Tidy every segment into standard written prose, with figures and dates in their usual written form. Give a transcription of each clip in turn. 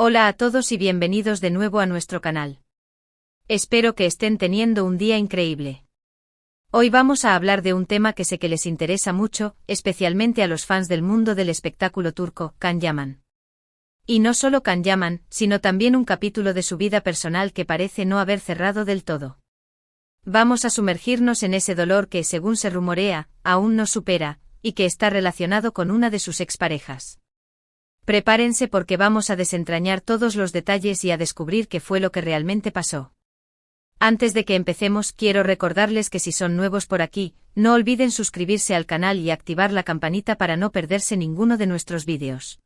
Hola a todos y bienvenidos de nuevo a nuestro canal. Espero que estén teniendo un día increíble. Hoy vamos a hablar de un tema que sé que les interesa mucho, especialmente a los fans del mundo del espectáculo turco, Can Yaman. Y no solo Can Yaman, sino también un capítulo de su vida personal que parece no haber cerrado del todo. Vamos a sumergirnos en ese dolor que, según se rumorea, aún no supera, y que está relacionado con una de sus exparejas. Prepárense porque vamos a desentrañar todos los detalles y a descubrir qué fue lo que realmente pasó. Antes de que empecemos, quiero recordarles que si son nuevos por aquí, no olviden suscribirse al canal y activar la campanita para no perderse ninguno de nuestros vídeos.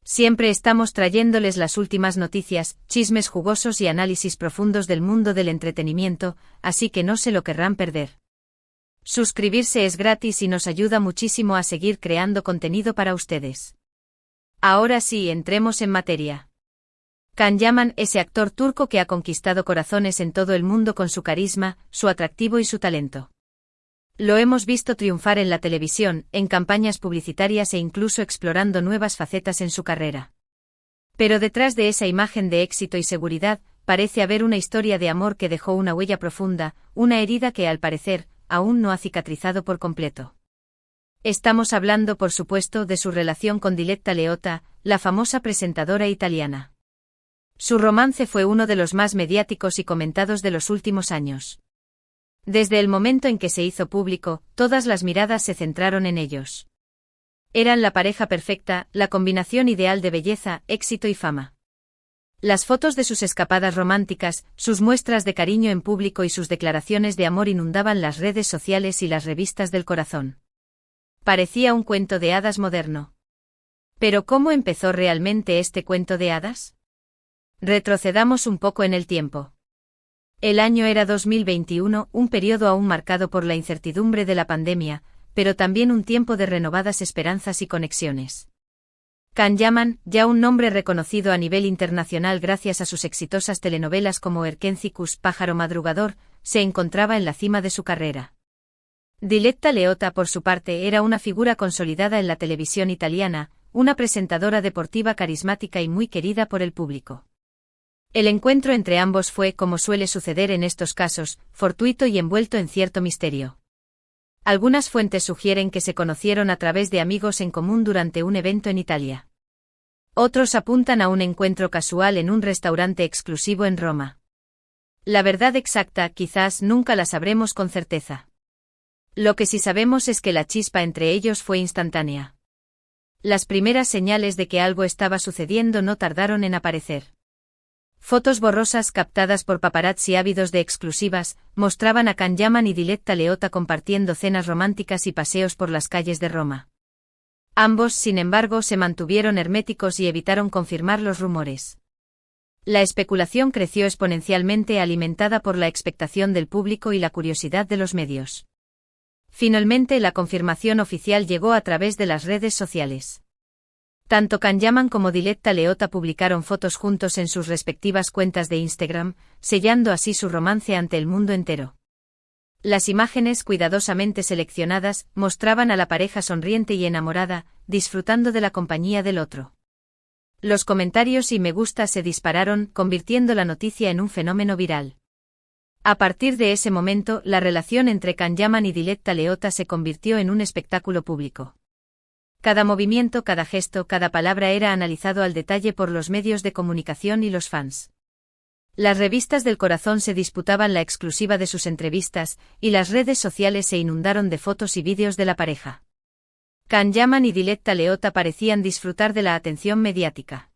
Siempre estamos trayéndoles las últimas noticias, chismes jugosos y análisis profundos del mundo del entretenimiento, así que no se lo querrán perder. Suscribirse es gratis y nos ayuda muchísimo a seguir creando contenido para ustedes. Ahora sí, entremos en materia. Can Yaman, ese actor turco que ha conquistado corazones en todo el mundo con su carisma, su atractivo y su talento. Lo hemos visto triunfar en la televisión, en campañas publicitarias e incluso explorando nuevas facetas en su carrera. Pero detrás de esa imagen de éxito y seguridad, parece haber una historia de amor que dejó una huella profunda, una herida que, al parecer, aún no ha cicatrizado por completo. Estamos hablando, por supuesto, de su relación con Diletta Leotta, la famosa presentadora italiana. Su romance fue uno de los más mediáticos y comentados de los últimos años. Desde el momento en que se hizo público, todas las miradas se centraron en ellos. Eran la pareja perfecta, la combinación ideal de belleza, éxito y fama. Las fotos de sus escapadas románticas, sus muestras de cariño en público y sus declaraciones de amor inundaban las redes sociales y las revistas del corazón. Parecía un cuento de hadas moderno. ¿Pero cómo empezó realmente este cuento de hadas? Retrocedamos un poco en el tiempo. El año era 2021, un periodo aún marcado por la incertidumbre de la pandemia, pero también un tiempo de renovadas esperanzas y conexiones. Can Yaman, ya un nombre reconocido a nivel internacional gracias a sus exitosas telenovelas como Erkenci-Kuş, Pájaro Madrugador, se encontraba en la cima de su carrera. Diletta Leotta, por su parte, era una figura consolidada en la televisión italiana, una presentadora deportiva carismática y muy querida por el público. El encuentro entre ambos fue, como suele suceder en estos casos, fortuito y envuelto en cierto misterio. Algunas fuentes sugieren que se conocieron a través de amigos en común durante un evento en Italia. Otros apuntan a un encuentro casual en un restaurante exclusivo en Roma. La verdad exacta, quizás nunca la sabremos con certeza. Lo que sí sabemos es que la chispa entre ellos fue instantánea. Las primeras señales de que algo estaba sucediendo no tardaron en aparecer. Fotos borrosas captadas por paparazzi ávidos de exclusivas mostraban a Can Yaman y Diletta Leotta compartiendo cenas románticas y paseos por las calles de Roma. Ambos, sin embargo, se mantuvieron herméticos y evitaron confirmar los rumores. La especulación creció exponencialmente, alimentada por la expectación del público y la curiosidad de los medios. Finalmente, la confirmación oficial llegó a través de las redes sociales. Tanto Can Yaman como Diletta Leotta publicaron fotos juntos en sus respectivas cuentas de Instagram, sellando así su romance ante el mundo entero. Las imágenes, cuidadosamente seleccionadas, mostraban a la pareja sonriente y enamorada, disfrutando de la compañía del otro. Los comentarios y me gusta se dispararon, convirtiendo la noticia en un fenómeno viral. A partir de ese momento, la relación entre Can Yaman y Diletta Leotta se convirtió en un espectáculo público. Cada movimiento, cada gesto, cada palabra era analizado al detalle por los medios de comunicación y los fans. Las revistas del corazón se disputaban la exclusiva de sus entrevistas, y las redes sociales se inundaron de fotos y vídeos de la pareja. Can Yaman y Diletta Leotta parecían disfrutar de la atención mediática.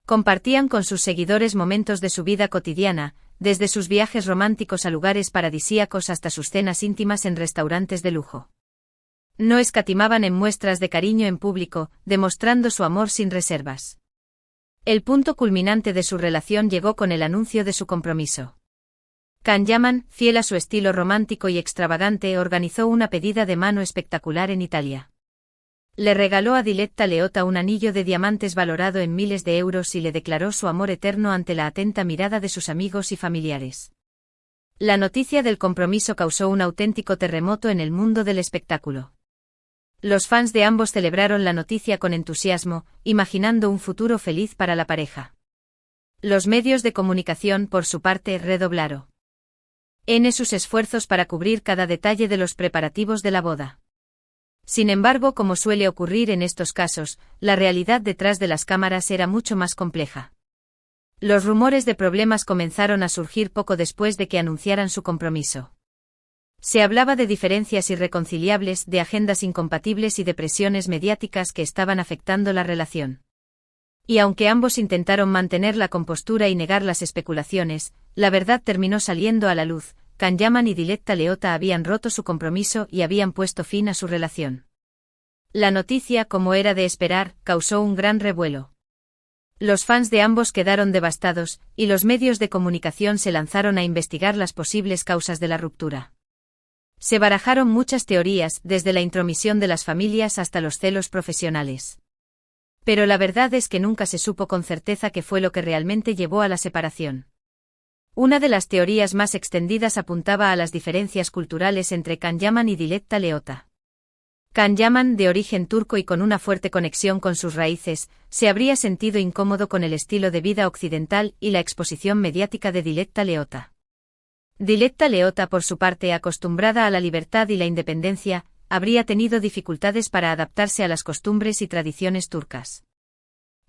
Compartían con sus seguidores momentos de su vida cotidiana, desde sus viajes románticos a lugares paradisíacos hasta sus cenas íntimas en restaurantes de lujo. No escatimaban en muestras de cariño en público, demostrando su amor sin reservas. El punto culminante de su relación llegó con el anuncio de su compromiso. Can Yaman, fiel a su estilo romántico y extravagante, organizó una pedida de mano espectacular en Italia. Le regaló a Diletta Leotta un anillo de diamantes valorado en miles de euros y le declaró su amor eterno ante la atenta mirada de sus amigos y familiares. La noticia del compromiso causó un auténtico terremoto en el mundo del espectáculo. Los fans de ambos celebraron la noticia con entusiasmo, imaginando un futuro feliz para la pareja. Los medios de comunicación, por su parte, redoblaron sus esfuerzos para cubrir cada detalle de los preparativos de la boda. Sin embargo, como suele ocurrir en estos casos, la realidad detrás de las cámaras era mucho más compleja. Los rumores de problemas comenzaron a surgir poco después de que anunciaran su compromiso. Se hablaba de diferencias irreconciliables, de agendas incompatibles y de presiones mediáticas que estaban afectando la relación. Y aunque ambos intentaron mantener la compostura y negar las especulaciones, la verdad terminó saliendo a la luz. Can Yaman y Diletta Leotta habían roto su compromiso y habían puesto fin a su relación. La noticia, como era de esperar, causó un gran revuelo. Los fans de ambos quedaron devastados, y los medios de comunicación se lanzaron a investigar las posibles causas de la ruptura. Se barajaron muchas teorías, desde la intromisión de las familias hasta los celos profesionales. Pero la verdad es que nunca se supo con certeza qué fue lo que realmente llevó a la separación. Una de las teorías más extendidas apuntaba a las diferencias culturales entre Can Yaman y Diletta Leotta. Can Yaman, de origen turco y con una fuerte conexión con sus raíces, se habría sentido incómodo con el estilo de vida occidental y la exposición mediática de Diletta Leotta. Diletta Leotta, por su parte, acostumbrada a la libertad y la independencia, habría tenido dificultades para adaptarse a las costumbres y tradiciones turcas.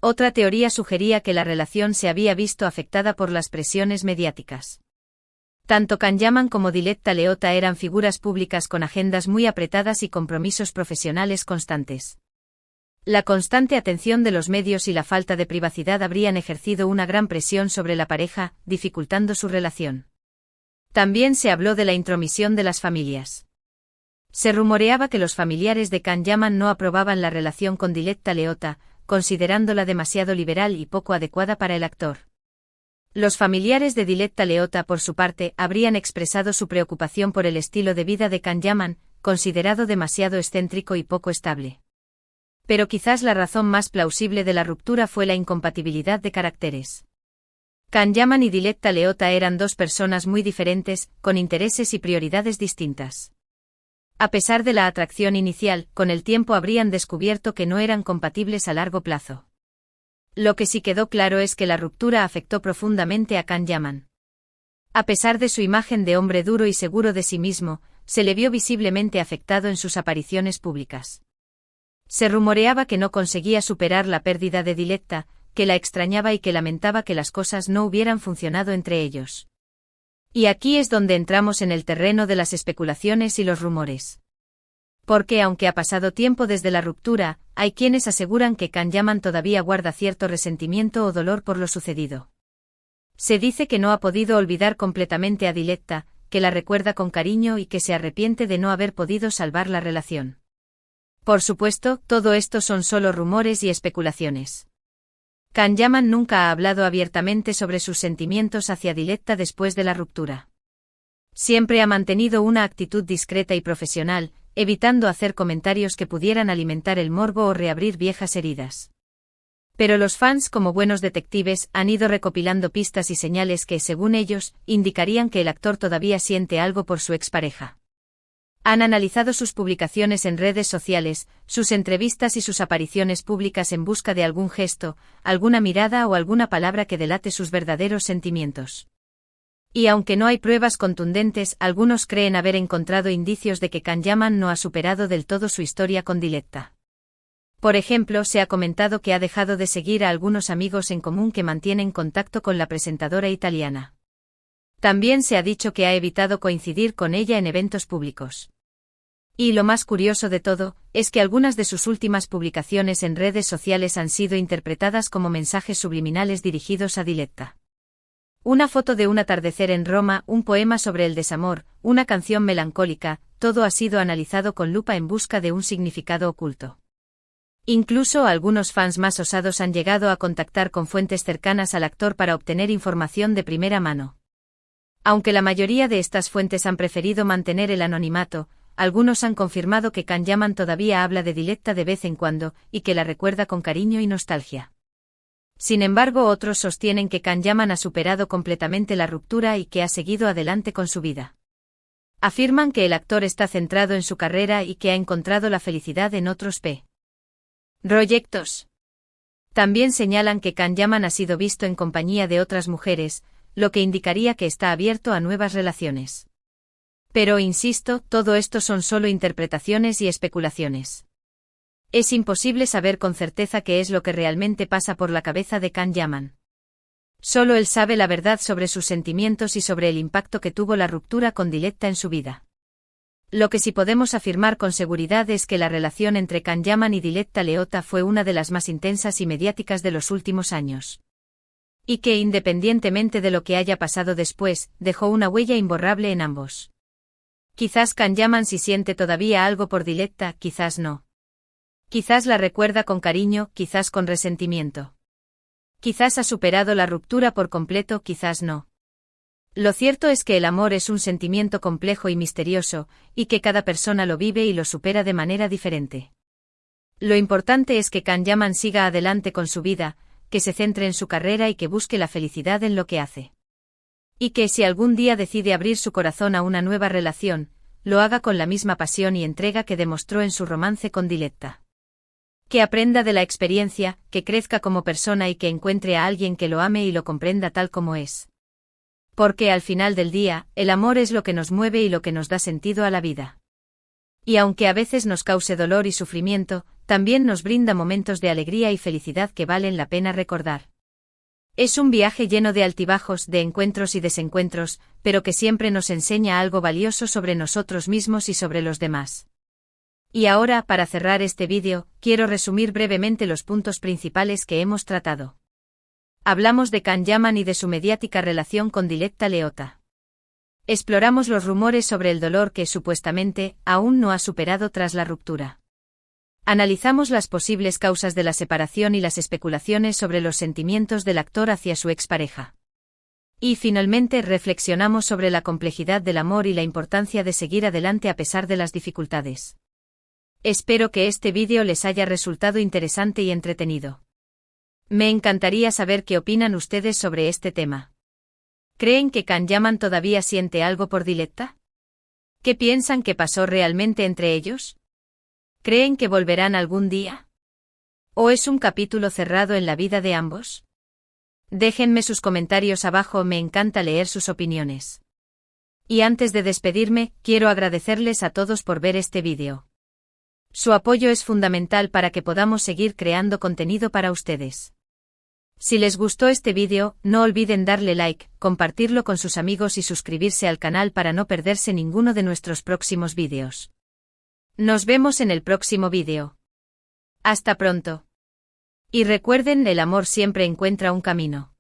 Otra teoría sugería que la relación se había visto afectada por las presiones mediáticas. Tanto Can Yaman como Diletta Leotta eran figuras públicas con agendas muy apretadas y compromisos profesionales constantes. La constante atención de los medios y la falta de privacidad habrían ejercido una gran presión sobre la pareja, dificultando su relación. También se habló de la intromisión de las familias. Se rumoreaba que los familiares de Can Yaman no aprobaban la relación con Diletta Leotta, considerándola demasiado liberal y poco adecuada para el actor. Los familiares de Diletta Leotta, por su parte, habrían expresado su preocupación por el estilo de vida de Can Yaman, considerado demasiado excéntrico y poco estable. Pero quizás la razón más plausible de la ruptura fue la incompatibilidad de caracteres. Can Yaman y Diletta Leotta eran dos personas muy diferentes, con intereses y prioridades distintas. A pesar de la atracción inicial, con el tiempo habrían descubierto que no eran compatibles a largo plazo. Lo que sí quedó claro es que la ruptura afectó profundamente a Can Yaman. A pesar de su imagen de hombre duro y seguro de sí mismo, se le vio visiblemente afectado en sus apariciones públicas. Se rumoreaba que no conseguía superar la pérdida de Diletta, que la extrañaba y que lamentaba que las cosas no hubieran funcionado entre ellos. Y aquí es donde entramos en el terreno de las especulaciones y los rumores. Porque aunque ha pasado tiempo desde la ruptura, hay quienes aseguran que Can Yaman todavía guarda cierto resentimiento o dolor por lo sucedido. Se dice que no ha podido olvidar completamente a Diletta, que la recuerda con cariño y que se arrepiente de no haber podido salvar la relación. Por supuesto, todo esto son solo rumores y especulaciones. Can Yaman nunca ha hablado abiertamente sobre sus sentimientos hacia Diletta después de la ruptura. Siempre ha mantenido una actitud discreta y profesional, evitando hacer comentarios que pudieran alimentar el morbo o reabrir viejas heridas. Pero los fans, como buenos detectives, han ido recopilando pistas y señales que, según ellos, indicarían que el actor todavía siente algo por su expareja. Han analizado sus publicaciones en redes sociales, sus entrevistas y sus apariciones públicas en busca de algún gesto, alguna mirada o alguna palabra que delate sus verdaderos sentimientos. Y aunque no hay pruebas contundentes, algunos creen haber encontrado indicios de que Can Yaman no ha superado del todo su historia con Diletta. Por ejemplo, se ha comentado que ha dejado de seguir a algunos amigos en común que mantienen contacto con la presentadora italiana. También se ha dicho que ha evitado coincidir con ella en eventos públicos. Y lo más curioso de todo, es que algunas de sus últimas publicaciones en redes sociales han sido interpretadas como mensajes subliminales dirigidos a Diletta. Una foto de un atardecer en Roma, un poema sobre el desamor, una canción melancólica, todo ha sido analizado con lupa en busca de un significado oculto. Incluso algunos fans más osados han llegado a contactar con fuentes cercanas al actor para obtener información de primera mano. Aunque la mayoría de estas fuentes han preferido mantener el anonimato, algunos han confirmado que Can Yaman todavía habla de Diletta de vez en cuando, y que la recuerda con cariño y nostalgia. Sin embargo, otros sostienen que Can Yaman ha superado completamente la ruptura y que ha seguido adelante con su vida. Afirman que el actor está centrado en su carrera y que ha encontrado la felicidad en otros proyectos. También señalan que Can Yaman ha sido visto en compañía de otras mujeres, lo que indicaría que está abierto a nuevas relaciones. Pero insisto, todo esto son solo interpretaciones y especulaciones. Es imposible saber con certeza qué es lo que realmente pasa por la cabeza de Can Yaman. Solo él sabe la verdad sobre sus sentimientos y sobre el impacto que tuvo la ruptura con Diletta en su vida. Lo que sí podemos afirmar con seguridad es que la relación entre Can Yaman y Diletta Leotta fue una de las más intensas y mediáticas de los últimos años. Y que independientemente de lo que haya pasado después, dejó una huella imborrable en ambos. Quizás Can Yaman sí siente todavía algo por Diletta, quizás no. Quizás la recuerda con cariño, quizás con resentimiento. Quizás ha superado la ruptura por completo, quizás no. Lo cierto es que el amor es un sentimiento complejo y misterioso, y que cada persona lo vive y lo supera de manera diferente. Lo importante es que Can Yaman siga adelante con su vida, que se centre en su carrera y que busque la felicidad en lo que hace. Y que si algún día decide abrir su corazón a una nueva relación, lo haga con la misma pasión y entrega que demostró en su romance con Diletta. Que aprenda de la experiencia, que crezca como persona y que encuentre a alguien que lo ame y lo comprenda tal como es. Porque al final del día, el amor es lo que nos mueve y lo que nos da sentido a la vida. Y aunque a veces nos cause dolor y sufrimiento, también nos brinda momentos de alegría y felicidad que valen la pena recordar. Es un viaje lleno de altibajos, de encuentros y desencuentros, pero que siempre nos enseña algo valioso sobre nosotros mismos y sobre los demás. Y ahora, para cerrar este vídeo, quiero resumir brevemente los puntos principales que hemos tratado. Hablamos de Can Yaman y de su mediática relación con Diletta Leotta. Exploramos los rumores sobre el dolor que, supuestamente, aún no ha superado tras la ruptura. Analizamos las posibles causas de la separación y las especulaciones sobre los sentimientos del actor hacia su expareja. Y finalmente reflexionamos sobre la complejidad del amor y la importancia de seguir adelante a pesar de las dificultades. Espero que este vídeo les haya resultado interesante y entretenido. Me encantaría saber qué opinan ustedes sobre este tema. ¿Creen que Can Yaman todavía siente algo por Diletta? ¿Qué piensan que pasó realmente entre ellos? ¿Creen que volverán algún día? ¿O es un capítulo cerrado en la vida de ambos? Déjenme sus comentarios abajo, me encanta leer sus opiniones. Y antes de despedirme, quiero agradecerles a todos por ver este vídeo. Su apoyo es fundamental para que podamos seguir creando contenido para ustedes. Si les gustó este vídeo, no olviden darle like, compartirlo con sus amigos y suscribirse al canal para no perderse ninguno de nuestros próximos vídeos. Nos vemos en el próximo vídeo. Hasta pronto. Y recuerden, el amor siempre encuentra un camino.